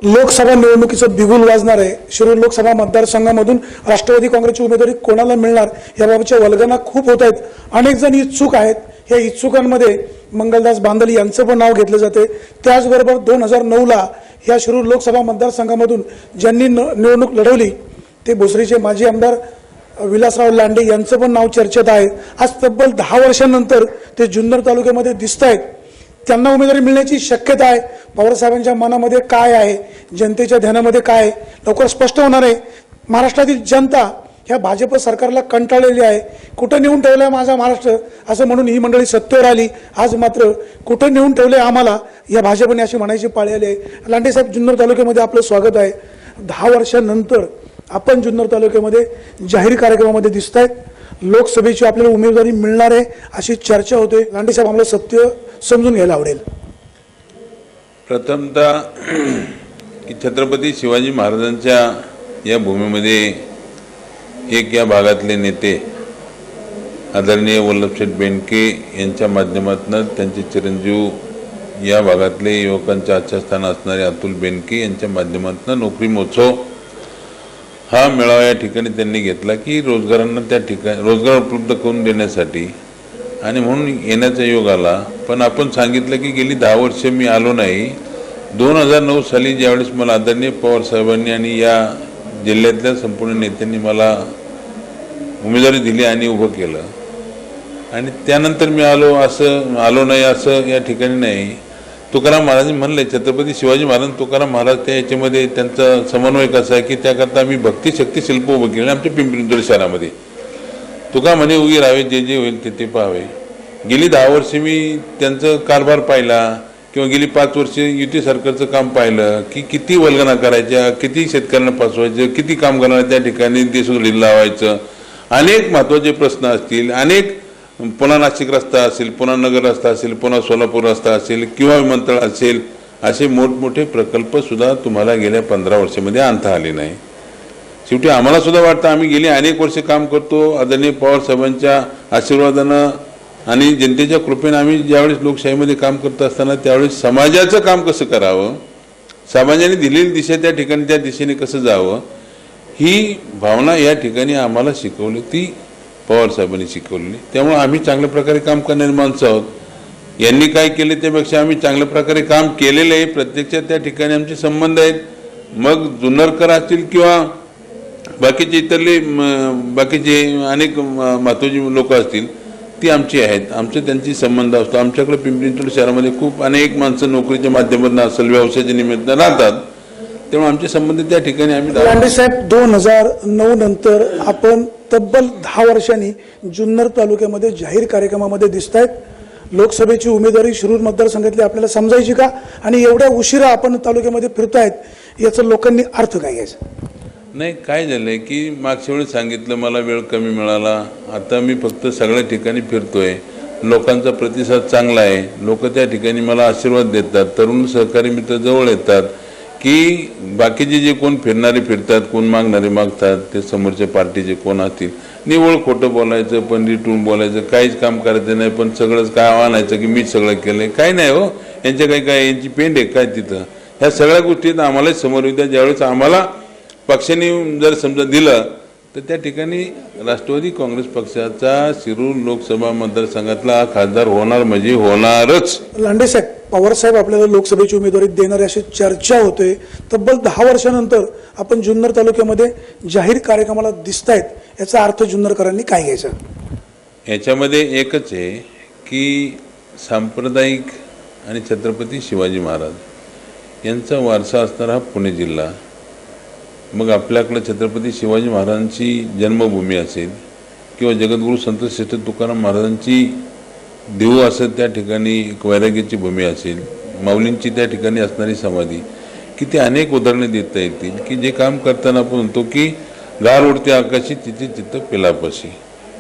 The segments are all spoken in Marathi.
लोकसभा निवडणुकीचं बिगुल वाजणार आहे। शिरूर लोकसभा मतदारसंघामधून राष्ट्रवादी काँग्रेसची उमेदवारी कोणाला मिळणार याबाबतच्या वल्गना खूप होत आहेत। अनेक जण इच्छुक आहेत। या इच्छुकांमध्ये मंगलदास बांदल यांचं पण नाव घेतलं जाते। त्याचबरोबर 2009 ला या शिरूर लोकसभा मतदारसंघामधून ज्यांनी निवडणूक लढवली ते भोसरीचे माजी आमदार विलासराव लांडे यांचं पण नाव चर्चेत आहे। आज तब्बल 10 वर्षांनंतर ते जुन्नर तालुक्यामध्ये दिसतायत। त्यांना उमेदवारी मिळण्याची शक्यता आहे। पवार साहेबांच्या मनामध्ये काय आहे, जनतेच्या ध्यानामध्ये काय आहे, लवकर स्पष्ट होणार आहे। महाराष्ट्रातील जनता ह्या भाजप सरकारला कंटाळलेली आहे। कुठं नेऊन ठेवलंय माझा महाराष्ट्र असं म्हणून ही मंडळी सत्तेवर आली। आज मात्र कुठं नेऊन ठेवलंय आम्हाला या भाजपने अशी म्हणायची पाळी आली आहे। लांडे साहेब, जुन्नर तालुक्यामध्ये आपलं स्वागत आहे। 10 वर्षांनंतर आपण जुन्नर तालुक्यामध्ये जाहीर कार्यक्रमामध्ये दिसतायत। लोकसभेची आपल्याला उमेदवारी मिळणार आहे अशी चर्चा होते। लांडे साहेब, आम्हाला सत्य समजून घ्यायला आवडेल। प्रथमतः की छत्रपती शिवाजी महाराजांच्या या भूमीमध्ये एक या भागातले नेते आदरणीय वल्लभशेठ बेनके यांच्या माध्यमातून त्यांचे चिरंजीव या भागातले युवकांचे आश्रयस्थान असणारे अतुल बेनके यांच्या माध्यमातून नोकरी महोत्सव हा मेळावा या ठिकाणी त्यांनी घेतला की रोजगारांना त्या ठिकाणी रोजगार उपलब्ध करून देण्यासाठी आणि म्हणून येण्याचा योग आला। पण आपण सांगितलं की गेली 10 वर्ष मी आलो नाही। 2009 साली ज्यावेळेस मला आदरणीय पवार साहेबांनी आणि या जिल्ह्यातल्या संपूर्ण नेत्यांनी मला उमेदवारी दिली आणि उभं केलं आणि त्यानंतर मी आलो नाही असं या ठिकाणी नाही। तुकाराम महाराजांनी म्हणले, छत्रपती शिवाजी महाराज तुकाराम महाराज त्या याच्यामध्ये त्यांचा समन्वय कसा आहे की त्याकरता आम्ही भक्ती शक्ती शिल्प उभं केलं आमच्या पिंपरी चिंचवड शहरामध्ये। तुका म्हणे उगी राहावे जे जे होईल ते पाहावे। गेली 10 वर्ष मी त्यांचं कारभार पाहिला किंवा गेली 5 वर्ष युती सरकारचं काम पाहिलं की किती वल्गना करायच्या, किती शेतकऱ्यांना फसवायचं, किती कामगारांना त्या ठिकाणी देशोधडी लावायचं, अनेक महत्त्वाचे प्रश्न असतील, अनेक पुन्हा नाशिक रस्ता असेल, पुन्हा नगर रस्ता असेल, पुन्हा सोलापूर रस्ता असेल किंवा विमानतळ असेल, असे मोठमोठे प्रकल्प सुद्धा तुम्हाला गेल्या 15 वर्षामध्ये आणता आले नाही। शेवटी आम्हाला सुद्धा वाटतं आम्ही गेली अनेक वर्ष काम करतो। आदरणीय पवार साहेबांच्या आशीर्वादानं आणि जनतेच्या कृपेने आम्ही ज्यावेळेस लोकशाहीमध्ये काम करत असताना त्यावेळेस समाजाचं काम कसं करावं, समाजाने दिलेली दिशा त्या ठिकाणी त्या दिशेने कसं जावं ही भावना या ठिकाणी आम्हाला शिकवली, ती पवार साहेबांनी शिकवली। त्यामुळे आम्ही चांगल्या प्रकारे काम करणारी माणसं आहोत। यांनी काय केले त्यापेक्षा आम्ही चांगल्या प्रकारे काम केलेलं आहे। प्रत्यक्षात त्या ठिकाणी आमचे संबंध आहेत। मग जुन्नरकर असतील किंवा बाकीचे इतरले बाकीचे अनेक महत्त्वाची लोक असतील ती आमची आहेत। आमचे त्यांची संबंध असतो। आमच्याकडे पिंपरी चिंचवड शहरामध्ये खूप अनेक माणसं नोकरीच्या माध्यमातून असेल, व्यवसायाच्या निमित्तानं राहतात। तेव्हा आमचे संबंध त्या ठिकाणी आम्ही लांडे साहेब, 2009 नंतर आपण तब्बल 10 वर्षांनी जुन्नर तालुक्यामध्ये जाहीर कार्यक्रमामध्ये दिसतायत। लोकसभेची उमेदवारी शिरूर मतदारसंघातली आपल्याला समजायची का आणि एवढ्या उशिरा आपण तालुक्यामध्ये फिरतायत याचा लोकांनी अर्थ काय घ्यायचा? नाही, काय झालंय की मागच्या वेळेस सांगितलं मला वेळ कमी मिळाला। आता मी फक्त सगळ्या ठिकाणी फिरतोय। लोकांचा प्रतिसाद चांगला आहे। लोक त्या ठिकाणी मला आशीर्वाद देतात। तरुण सहकारी मित्र जवळ येतात की बाकीचे जे कोण फिरणारे फिरतात, कोण मागणारे मागतात, ते समोरच्या पार्टीचे कोण असतील निव्वळ खोटं बोलायचं, पंडितून बोलायचं, काहीच काम करायचं नाही, पण सगळंच काय आणायचं की मीच सगळं केलंय। काय नाही हो, यांच्या काय यांची पेंड आहे काय तिथं? ह्या सगळ्या गोष्टीत आम्हालाच समोर येत्या। ज्यावेळेस आम्हाला पक्षाने जर समजा दिलं तर त्या ठिकाणी राष्ट्रवादी काँग्रेस पक्षाचा शिरूर लोकसभा मतदारसंघातला खासदार होणार म्हणजे होणारच। लांडे साहेब, पवार साहेब आपल्याला लोकसभेची उमेदवारी देणार अशी चर्चा होते। तब्बल 10 वर्षांनंतर आपण जुन्नर तालुक्यामध्ये जाहीर कार्यक्रमाला दिसतायत याचा अर्थ जुन्नरकरांनी काय घ्यायचा? याच्यामध्ये एकच आहे की सांप्रदायिक आणि छत्रपती शिवाजी महाराज यांचा वारसा असणारा हा पुणे जिल्हा, मग आपल्याकडे छत्रपती शिवाजी महाराजांची जन्मभूमी असेल किंवा जगद्गुरू संत श्रेष्ठ तुकाराम महाराजांची देऊ असेल, त्या ठिकाणी एक वैराग्याची भूमी असेल, माऊलींची त्या ठिकाणी असणारी समाधी, की ते अनेक उदाहरणे देता येतील की जे काम करताना आपण म्हणतो की गार उडते आकाशी तिथे चित्त पेलापाशी।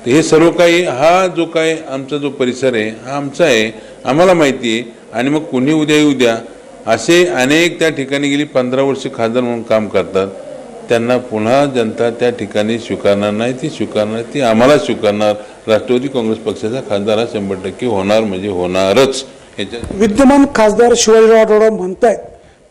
तर हे सर्व काही हा जो काय आमचा जो परिसर आहे हा आमचा आहे, आम्हाला माहिती आहे। आणि मग कोणी उद्या असे अनेक त्या ठिकाणी गेली 15 वर्ष खासदार म्हणून काम करतात। त्यांना पुन्हा जनता त्या ठिकाणी स्वीकारणार नाही, ती स्वीकारणार, ती आम्हाला स्वीकारणार. राष्ट्रवादी काँग्रेस पक्षाचा खासदार हा 100% होणार म्हणजे होणारच. याच्या विद्यमान खासदार शिवाजीराव आढळराव म्हणतायत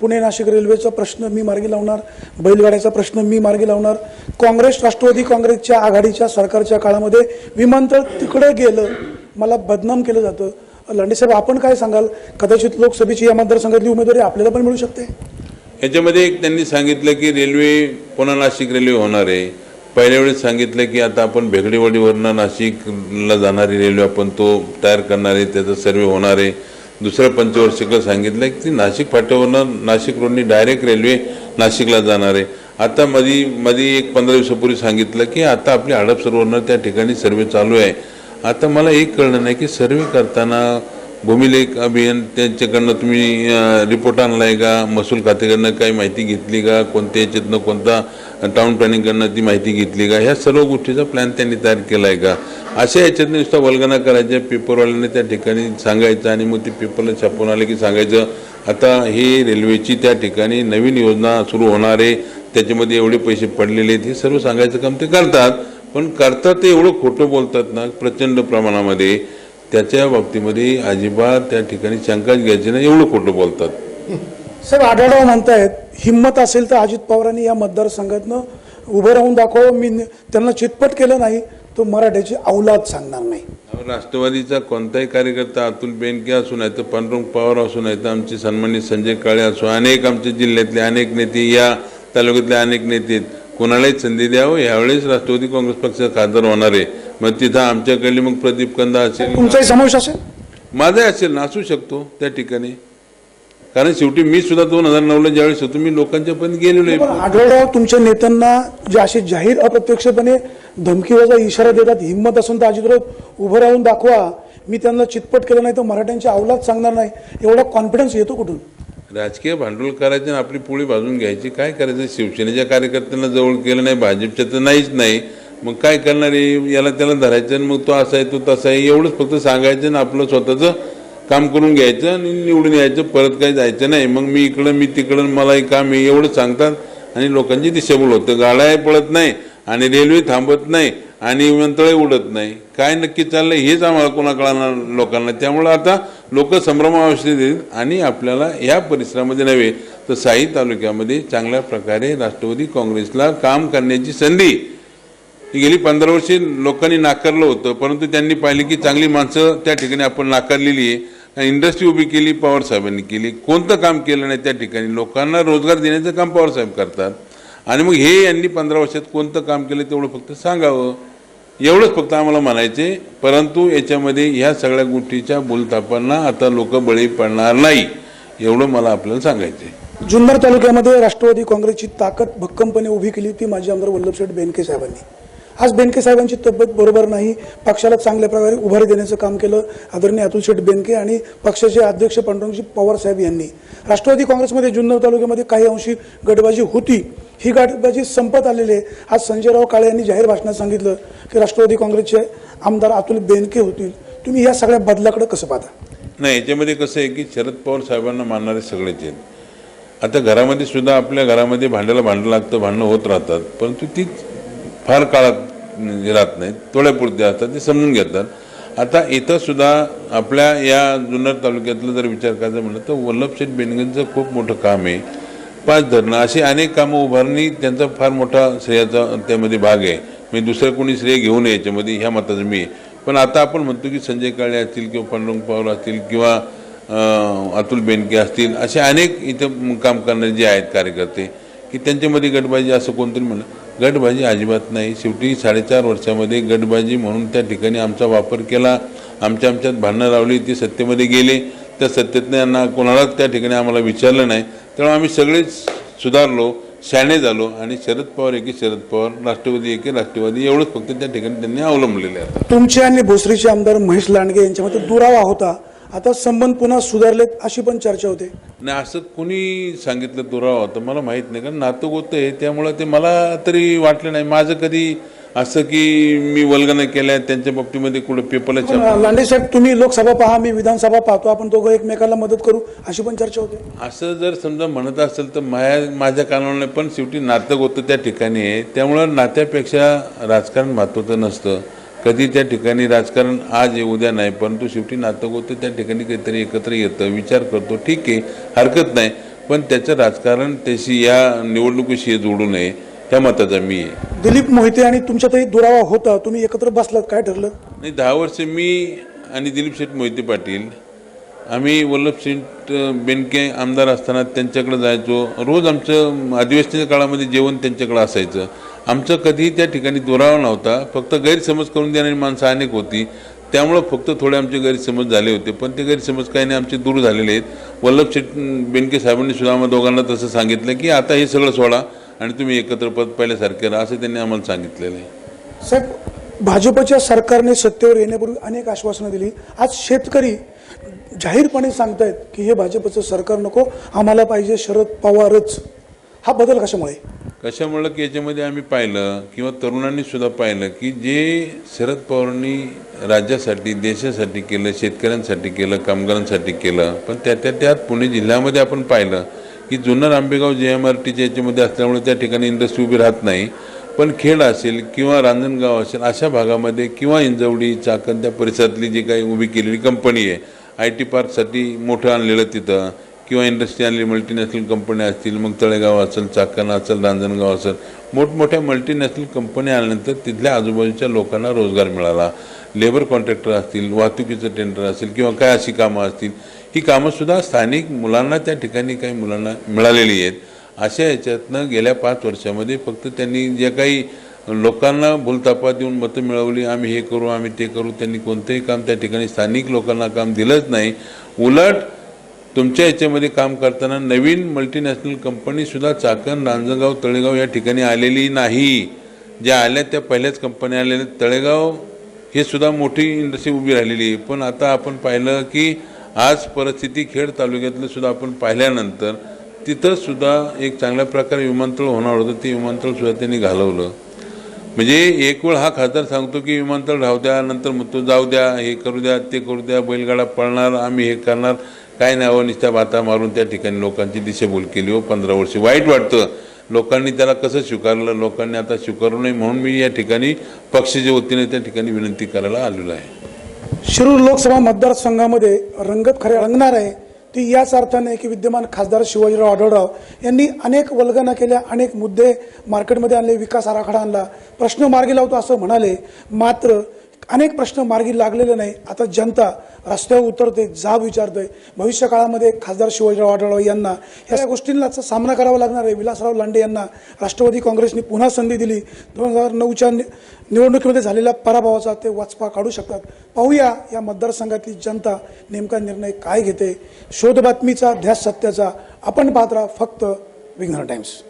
पुणे नाशिक रेल्वेचा प्रश्न मी मार्गी लावणार, बैलगाड्याचा प्रश्न मी मार्गी लावणार. काँग्रेस राष्ट्रवादी काँग्रेसच्या आघाडीच्या सरकारच्या काळामध्ये विमानतळ तिकडे गेलं, मला बदनाम केलं जातं. लांडेसाहेब, आपण काय सांगाल? कदाचित लोकसभेची या मतदारसंघातली उमेदवारी आपल्याला पण मिळू शकते. याच्यामध्ये एक त्यांनी सांगितलं की रेल्वे पुन्हा नाशिक रेल्वे होणार आहे. पहिल्या वेळेस सांगितलं की आता आपण भेगडेवाडीवरनं नाशिकला जाणारी रेल्वे आपण तो तयार करणार आहे, त्याचा सर्वे होणार आहे. दुसऱ्या पंचवार्षिकला सांगितलं की नाशिक फाट्यावरनं नाशिक रोडनी डायरेक्ट रेल्वे नाशिकला जाणार आहे. आता मध्ये एक 15 दिवसापूर्वी सांगितलं की आता आपली हडपसरवरनं त्या ठिकाणी सर्वे चालू आहे. आता मला एक कळलं नाही की सर्वे करताना भूमिलेख अभियान त्यांच्याकडनं तुम्ही रिपोर्ट आणलाय का, महसूल खात्याकडनं काही माहिती घेतली का, कोणत्या याच्यातनं कोणता टाउन प्लॅनिंगकडनं ती माहिती घेतली का, ह्या सर्व गोष्टीचा प्लॅन त्यांनी तयार केला आहे का. अशा याच्यातनं नुसता वल्गना करायच्या, पेपरवाल्यांनी त्या ठिकाणी सांगायचं आणि मग ते पेपरला छापून आले की सांगायचं आता ही रेल्वेची त्या ठिकाणी नवीन योजना सुरू होणार आहे, त्याच्यामध्ये एवढे पैसे पडलेले आहेत, हे सर्व सांगायचं काम ते करतात. पण करतात ते एवढं खोटं बोलतात ना प्रचंड प्रमाणामध्ये, त्याच्या बाबतीमध्ये अजिबात त्या ठिकाणी शंकाच घ्यायची नाही, एवढं खोटं बोलतात. साहेब, आढळराव म्हणतायत हिंमत असेल तर अजित पवारांनी या मतदारसंघातनं उभं राहून दाखवावं. मी त्यांना चितपट केलं नाही तो मराठ्याची औलाद सांगणार नाही. राष्ट्रवादीचा कोणताही कार्यकर्ता, अतुल बेनके असू नाही तर पांडुरंग पवार असू नाही तर आमचे सन्मानित संजय काळे असो, अनेक आमच्या जिल्ह्यातले अनेक नेते, या तालुक्यातले अनेक नेते, कोणालाही संधी द्यावं. यावेळेस राष्ट्रवादी काँग्रेस पक्षाचा खासदार होणार आहे. मग तिथं आमच्याकडली मग प्रदीप कंदा असेल, तुमचाही समावेश असेल, माझाही असेल ना, असू शकतो त्या ठिकाणी. कारण शेवटी मी सुद्धा 2009ला ज्यावेळेस होतो मी लोकांच्यापर्यंत गेलेलो आहे. आढळराव तुमच्या नेत्यांना जे असे जाहीर अप्रत्यक्षपणे धमकीवजा इशारा देतात, हिंमत असून तर अजितराव उभं राहून दाखवा, मी त्यांना चितपट केलं नाही तर मराठ्यांची औलाद सांगणार नाही, एवढा कॉन्फिडन्स येतो कुठून? राजकीय भांडवल करायचं आणि आपली पोळी भाजून घ्यायची. काय करायचं? शिवसेनेच्या कार्यकर्त्यांना जवळ केलं नाही, भाजपच्या तर नाहीच नाही, मग काय करणार आहे? याला त्याला धरायचं आणि मग तो असा आहे तो तसा आहे एवढंच फक्त सांगायचं आणि आपलं स्वतःचं काम करून घ्यायचं आणि निवडून यायचं, परत काही जायचं नाही. मग मी इकडं मी तिकडं मलाही काम आहे एवढं सांगतात आणि लोकांची दिशाभूल होतं. गाड्याही पळत नाही आणि रेल्वे थांबत नाही आणि विमानतळही उडत नाही. काय नक्की चाललंय हेच आम्हाला कोणा कळणार लोकांना. त्यामुळं आता लोक संभ्रमावस्थेत आहेत आणि आपल्याला या परिसरामध्ये नव्हे तर साई तालुक्यामध्ये चांगल्या प्रकारे राष्ट्रवादी काँग्रेसला काम करण्याची संधी गेली 15 वर्षे लोकांनी नाकारलं होतं, परंतु त्यांनी पाहिले की चांगली माणसं त्या ठिकाणी आपण नाकारलेली आहे. इंडस्ट्री उभी केली पवार साहेबांनी केली, कोणतं काम केलं नाही त्या ठिकाणी. लोकांना रोजगार देण्याचं काम पवार साहेब करतात आणि मग हे यांनी 15 वर्षात कोणतं काम केलं तेवढं फक्त सांगावं, एवढंच फक्त आम्हाला म्हणायचे. परंतु याच्यामध्ये ह्या सगळ्या गोष्टीच्या बोलतापांना आता लोक बळी पडणार नाही, एवढं मला आपल्याला सांगायचं. जुन्नर तालुक्यामध्ये राष्ट्रवादी काँग्रेसची ताकद भक्कमपणे उभी केली होती माजी आमदार वल्लभशेठ बेनके साहेबांनी. आज बेनके साहेबांची तब्येत बरोबर नाही, पक्षाला चांगल्या प्रकारे उभारी देण्याचं काम केलं आदरणीय अतुल शेठ बेनके आणि पक्षाचे अध्यक्ष पांडुरंगजी पवार साहेब यांनी. राष्ट्रवादी काँग्रेसमध्ये जुन्नर तालुक्यामध्ये काही अंशी गटबाजी होती, ही गटबाजी संपत आलेली आहे. आज संजयराव काळे यांनी जाहीर भाषणात सांगितलं की राष्ट्रवादी काँग्रेसचे आमदार अतुल बेनके होतील. तुम्ही या सगळ्या बदलाकडे कसं पाहता? नाही, याच्यामध्ये कसं आहे की शरद पवार साहेबांना मानणारे सगळेच आहेत. आता घरामध्ये सुद्धा आपल्या घरामध्ये भांडण लागतं, भांडणं होत राहतात, परंतु ती फार काळात राहत नाहीत, थोड्यापुरते असतात, ते समजून घेतात. आता इथं सुद्धा आपल्या या जुन्नर तालुक्यातलं जर विचार करायचा म्हटलं तर वल्लभशेठ बेनकेंचं खूप मोठं काम आहे. 5 धरणं अशी अनेक कामं उभारणी त्यांचा फार मोठा श्रेयाचा त्यामध्ये भाग आहे. मी दुसरं कोणी श्रेय घेऊ नये याच्यामध्ये, ह्या मताचं मी आहे. पण आता आपण म्हणतो की संजय काळे असतील किंवा पांडुरंग पवार असतील किंवा अतुल बेनके असतील, असे अनेक इथं काम करणारे जे आहेत कार्यकर्ते की त्यांच्यामध्ये गटबाजी असं कोणतरी म्हणलं. गटबाजी अजिबात नाही. शेवटी 4.5 वर्षामध्ये गटबाजी म्हणून त्या ठिकाणी आमचा वापर केला, आमच्यात भांडणं लावली, ती सत्तेमध्ये गेले, त्या सत्तेतनं यांना कोणालाच त्या ठिकाणी आम्हाला विचारलं नाही. त्यामुळे आम्ही सगळेच सुधारलो, शहाणे झालो आणि शरद पवार एके शरद पवार, राष्ट्रवादी एके राष्ट्रवादी, एवढंच फक्त त्या ठिकाणी त्यांनी अवलंबलेले आहे. तुमचे आणि भोसरीचे आमदार महेश लांडगे यांच्यामध्ये दुरावा होता, आता संबंध पुन्हा सुधारलेत अशी पण चर्चा होते. नाही, असं कुणी सांगितलं दुरावा होतं मला माहीत नाही, कारण नातं होतं आहे त्यामुळं ते मला तरी वाटलं नाही. माझं कधी असं की मी वल्गना केल्या त्यांच्या बाबतीमध्ये कुठं पेपरला पण लांडे साहेब, तुम्ही लोकसभा पहा, मी विधानसभा पाहतो, आपण दोघं एकमेकाला मदत करू अशी पण चर्चा होते. असं जर समजा म्हणत असेल तर माझ्या कानावर पण शेवटी नातं होतं त्या ठिकाणी आहे. त्यामुळं नात्यापेक्षा राजकारण महत्त्वाचं नसतं. कधी त्या ठिकाणी राजकारण आज आहे उद्या नाही, परंतु शेवटी नातं होतं त्या ठिकाणी काहीतरी एकत्र येतं, विचार करतो, ठीक आहे, हरकत नाही. पण त्याचं राजकारण त्याशी या निवडणुकीशी जोडू नये, त्या मताचा मी आहे. दिलीप मोहिते आणि तुमच्यातही दुरावा होता, तुम्ही एकत्र बसलात, काय ठरलं? नाही, 10 वर्ष मी आणि दिलीप शेठ मोहिते पाटील आम्ही वल्लभशेठ बेनके आमदार असताना त्यांच्याकडे जायचो. रोज आमचं अधिवेशनाच्या काळामध्ये जेवण त्यांच्याकडे असायचं. आमचं कधीही त्या ठिकाणी दुरावा नव्हता. फक्त गैरसमज करून देणारी माणसं अनेक होती, त्यामुळं फक्त थोडे आमचे गैरसमज झाले होते. पण ते गैरसमज काही नाही, आमचे दूर झालेले आहेत. वल्लभशेठ बेनके साहेबांनी सुद्धा आम्हा दोघांना तसं सांगितलं की आता हे सगळं सोडा आणि तुम्ही एकत्र पद पहिल्यासारखे राहा, असं त्यांनी आम्हाला सांगितलेलं आहे. साहेब, भाजपच्या सरकारने सत्तेवर येण्यापूर्वी अनेक आश्वासनं दिली. आज शेतकरी जाहीरपणे सांगतायत की हे भाजपचं सरकार नको, आम्हाला पाहिजे शरद पवारच. हा बदल कशामुळे? कशामुळं की याच्यामध्ये आम्ही पाहिलं किंवा तरुणांनी सुद्धा पाहिलं की जे शरद पवारांनी राज्यासाठी देशासाठी केलं, शेतकऱ्यांसाठी केलं, कामगारांसाठी केलं, पण त्यात पुणे जिल्ह्यामध्ये आपण पाहिलं की जुन्नर आंबेगाव JMRTच्या याच्यामध्ये असल्यामुळे त्या ठिकाणी इंडस्ट्री उभी राहत नाही. पण खेड असेल किंवा रांजणगाव असेल अशा भागामध्ये किंवा इंजवडी चाकण त्या परिसरातली जी काही उभी केलेली कंपनी आहे, IT पार्कसाठी मोठं आणलेलं तिथं किंवा इंडस्ट्री आणली, मल्टीनॅशनल कंपन्या असतील, मग तळेगाव असेल, चाकण असेल, रांजणगाव असेल, मोठमोठ्या मल्टीनॅशनल कंपन्या आल्यानंतर तिथल्या आजूबाजूच्या लोकांना रोजगार मिळाला. लेबर कॉन्ट्रॅक्टर असतील, वाहतुकीचं टेंडर असेल किंवा काय अशी कामं असतील, ही कामंसुद्धा स्थानिक मुलांना त्या ठिकाणी काही मुलांना मिळालेली आहेत. अशा याच्यातनं गेल्या 5 वर्षामध्ये फक्त त्यांनी जे काही लोकांना भूलथापा देऊन मतं मिळवली, आम्ही हे करू, आम्ही ते करू, त्यांनी कोणतंही काम त्या ठिकाणी स्थानिक लोकांना काम दिलंच नाही. उलट तुमच्या याच्यामध्ये काम करताना नवीन मल्टीनॅशनल कंपनीसुद्धा चाकण, रांजणगाव, तळेगाव या ठिकाणी आलेली नाही. ज्या आल्या त्या पहिल्याच कंपन्या आलेल्या. तळेगाव हे सुद्धा मोठी इंडस्ट्री उभी राहिलेली आहे. पण आता आपण पाहिलं की आज परिस्थिती खेड तालुक्यातलं सुद्धा आपण पाहिल्यानंतर तिथं सुद्धा एक चांगल्या प्रकारे विमानतळ होणार होतं, ते विमानतळ सुद्धा त्यांनी घालवलं. म्हणजे एक वेळ हा खासदार सांगतो की विमानतळ राहू द्या, नंतर म्हणतो जाऊ द्या, हे करू द्या, ते करू द्या, बैलगाडा पळणार, आम्ही हे करणार, काय नाही. नुसत्या बाता मारून त्या ठिकाणी लोकांची दिशाभूल केली. 15 वर्ष वाईट वाटतं. लोकांनी त्याला कसं स्वीकारलं, लोकांनी आता स्वीकारू नये म्हणून मी या ठिकाणी पक्षाच्या वतीने त्या ठिकाणी विनंती करायला आलेलो आहे. शिरूर लोकसभा मतदारसंघामध्ये रंगत खऱ्या रंगणार आहे ती याच अर्थाने की विद्यमान खासदार शिवाजीराव आढळराव यांनी अनेक वल्गना केल्या, अनेक मुद्दे मार्केटमध्ये आणले, विकास आराखडा आणला, प्रश्न मार्गी लावतो असं म्हणाले. मात्र अनेक प्रश्न मार्गी लागलेले नाही. आता जनता रस्त्यावर उतरते, जाब विचारते. भविष्य काळामध्ये खासदार शिवाजीराव आढळराव यांना या गोष्टींचा सामना करावा लागणार आहे. विलासराव लांडे यांना राष्ट्रवादी काँग्रेसने पुन्हा संधी दिली. 2009च्या निवडणुकीमध्ये झालेल्या पराभवाचा ते वचपा काढू शकतात. पाहूया या मतदारसंघातली जनता नेमका निर्णय काय घेते. शोध बातमीचा, ध्यास सत्याचा. आपण पाहत राहा फक्त विघ्नर टाइम्स.